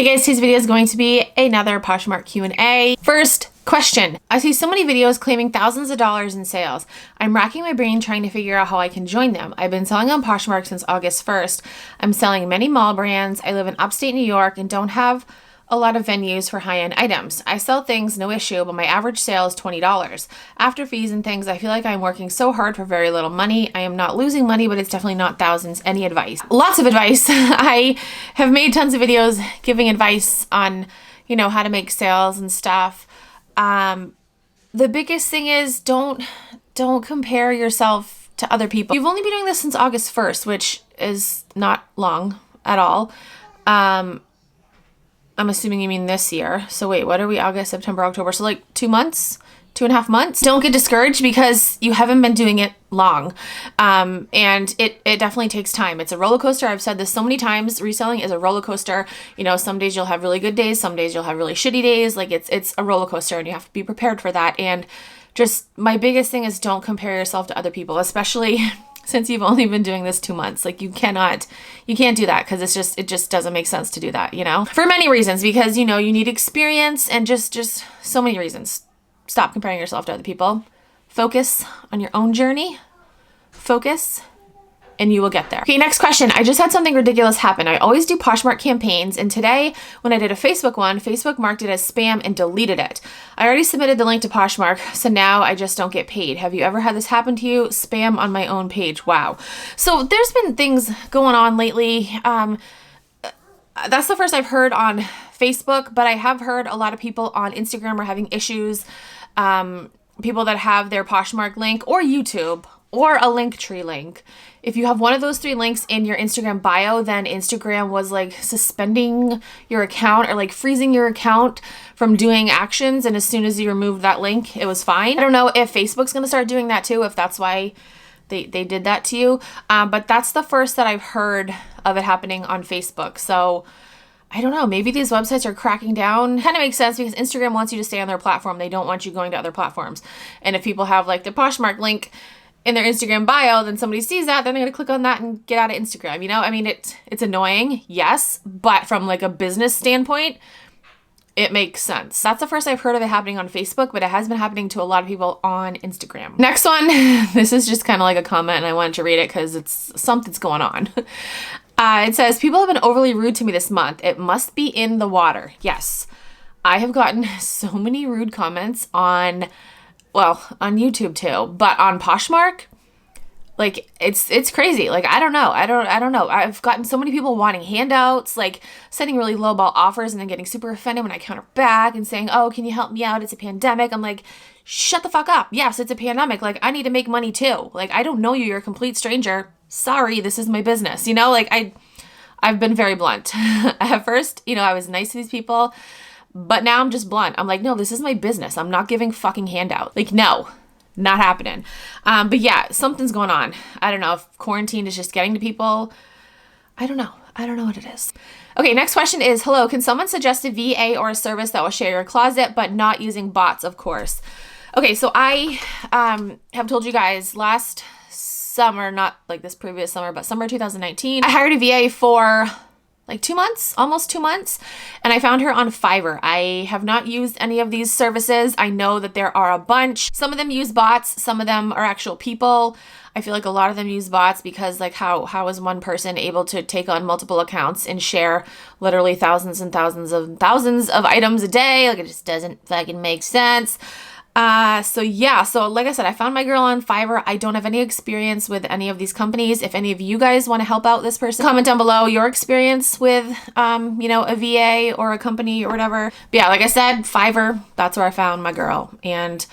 Hey guys, today's video is going to be another Poshmark Q&A. First question. I see so many videos claiming thousands of dollars in sales. I'm racking my brain trying to figure out how I can join them. I've been selling on Poshmark since August 1st. I'm selling many mall brands. I live in upstate New York and don't have a lot of venues for high-end items. I sell things, no issue, but my average sale is $20. After fees and things, I feel like I'm working so hard for very little money. I am not losing money, but it's definitely not thousands. Any advice? Lots of advice. I have made tons of videos giving advice on, how to make sales and stuff. The biggest thing is don't compare yourself to other people. You've only been doing this since August 1st, which is not long at all. I'm assuming you mean this year. So wait, what are we? August, September, October. So like 2 months, 2.5 months. Don't get discouraged because you haven't been doing it long. And it definitely takes time. It's a roller coaster. I've said this so many times. Reselling is a roller coaster. Some days you'll have really good days. Some days you'll have really shitty days. Like it's a roller coaster and you have to be prepared for that. And just my biggest thing is don't compare yourself to other people, especially since you've only been doing this 2 months. Like you can't do that because it just doesn't make sense to do that, for many reasons, because, you need experience and just so many reasons. Stop comparing yourself to other people. Focus on your own journey. Focus and you will get there. Okay, next question. I just had something ridiculous happen. I always do Poshmark campaigns, and today when I did a Facebook one, Facebook marked it as spam and deleted it. I already submitted the link to Poshmark, so now I just don't get paid. Have you ever had this happen to you? Spam on my own page. Wow. So there's been things going on lately. That's the first I've heard on Facebook, but I have heard a lot of people on Instagram are having issues. People that have their Poshmark link or YouTube or a Linktree link. If you have one of those three links in your Instagram bio, then Instagram was like suspending your account or like freezing your account from doing actions. And as soon as you removed that link, it was fine. I don't know if Facebook's going to start doing that too, if that's why they did that to you. But that's the first that I've heard of it happening on Facebook. So I don't know, maybe these websites are cracking down. Kind of makes sense because Instagram wants you to stay on their platform. They don't want you going to other platforms. And if people have like the Poshmark link in their Instagram bio, then somebody sees that, then they're gonna click on that and get out of Instagram, I mean, it's annoying, yes, but from like a business standpoint, it makes sense. That's the first I've heard of it happening on Facebook, but it has been happening to a lot of people on Instagram. Next one, this is just kind of like a comment and I wanted to read it because it's something's going on. It says, people have been overly rude to me this month. It must be in the water. Yes, I have gotten so many rude comments on YouTube too, but on Poshmark, like it's crazy. Like, I don't know. I've gotten so many people wanting handouts, like sending really lowball offers and then getting super offended when I counter back and saying, oh, can you help me out? It's a pandemic. I'm like, shut the fuck up. Yes, it's a pandemic. Like, I need to make money too. Like, I don't know you. You're a complete stranger. Sorry, this is my business. I've been very blunt. At first, I was nice to these people, but now I'm just blunt. I'm like, no, this is my business. I'm not giving fucking handout. Like, no, not happening. But yeah, something's going on. I don't know if quarantine is just getting to people. I don't know what it is. Okay, next question is, hello, can someone suggest a VA or a service that will share your closet, but not using bots, of course? Okay, so I have told you guys last summer, not like this previous summer, but summer 2019, I hired a VA for like 2 months, almost 2 months. And I found her on Fiverr. I have not used any of these services. I know that there are a bunch. Some of them use bots. Some of them are actual people. I feel like a lot of them use bots because like how is one person able to take on multiple accounts and share literally thousands and thousands of items a day? Like, it just doesn't fucking make sense. So like I said, I found my girl on Fiverr. I don't have any experience with any of these companies. If any of you guys want to help out this person, comment down below your experience with, a VA or a company or whatever. But yeah, like I said, Fiverr, that's where I found my girl. And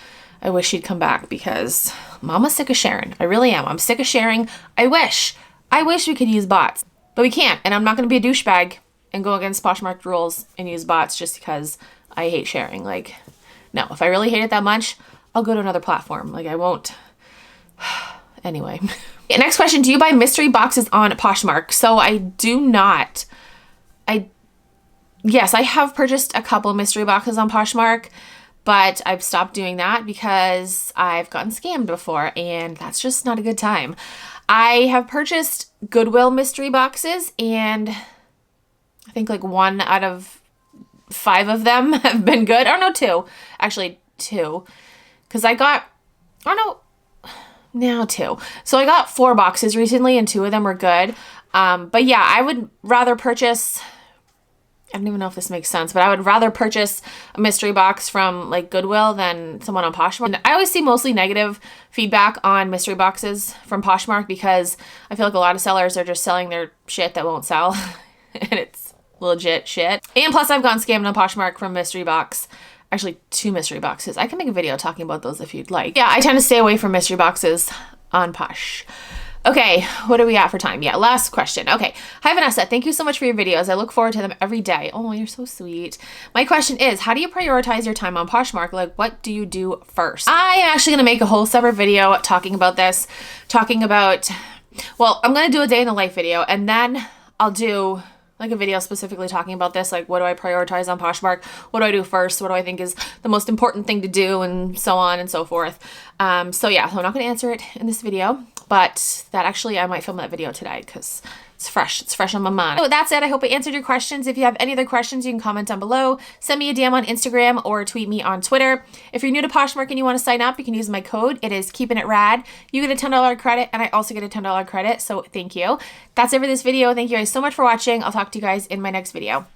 I wish she'd come back because mama's sick of sharing. I really am. I'm sick of sharing. I wish we could use bots, but we can't. And I'm not going to be a douchebag and go against Poshmark rules and use bots just because I hate sharing. Like, no, if I really hate it that much, I'll go to another platform. Like, I won't. Anyway. Next question. Do you buy mystery boxes on Poshmark? So I do not. Yes, I have purchased a couple mystery boxes on Poshmark, but I've stopped doing that because I've gotten scammed before and that's just not a good time. I have purchased Goodwill mystery boxes and I think like 1 out of 5 of them have been good. Oh no, 2. Actually 2. Because I got, oh no, now 2. So I got 4 boxes recently and 2 of them were good. But yeah, I would rather purchase, I don't even know if this makes sense, but I would rather purchase a mystery box from like Goodwill than someone on Poshmark. And I always see mostly negative feedback on mystery boxes from Poshmark because I feel like a lot of sellers are just selling their shit that won't sell and it's legit shit. And plus I've gotten scammed on Poshmark from mystery box. Actually 2 mystery boxes. I can make a video talking about those if you'd like. Yeah, I tend to stay away from mystery boxes on Posh. Okay, what are we at for time? Yeah, last question. Okay. Hi, Vanessa. Thank you so much for your videos. I look forward to them every day. Oh, you're so sweet. My question is, how do you prioritize your time on Poshmark? Like, what do you do first? I am actually going to make a whole separate video talking about this, well, I'm going to do a day in the life video, and then I'll do like a video specifically talking about this, like what do I prioritize on Poshmark? What do I do first? What do I think is the most important thing to do, and so on and so forth. So yeah, so I'm not going to answer it in this video, but that actually, I might film that video today because it's fresh on my mind. So that's it. I hope I answered your questions. If you have any other questions, you can comment down below, send me a DM on Instagram or tweet me on Twitter. If you're new to Poshmark and you want to sign up, you can use my code. It is KeepinItRad. You get a $10 credit and I also get a $10 credit. So thank you. That's it for this video. Thank you guys so much for watching. I'll talk to you guys in my next video.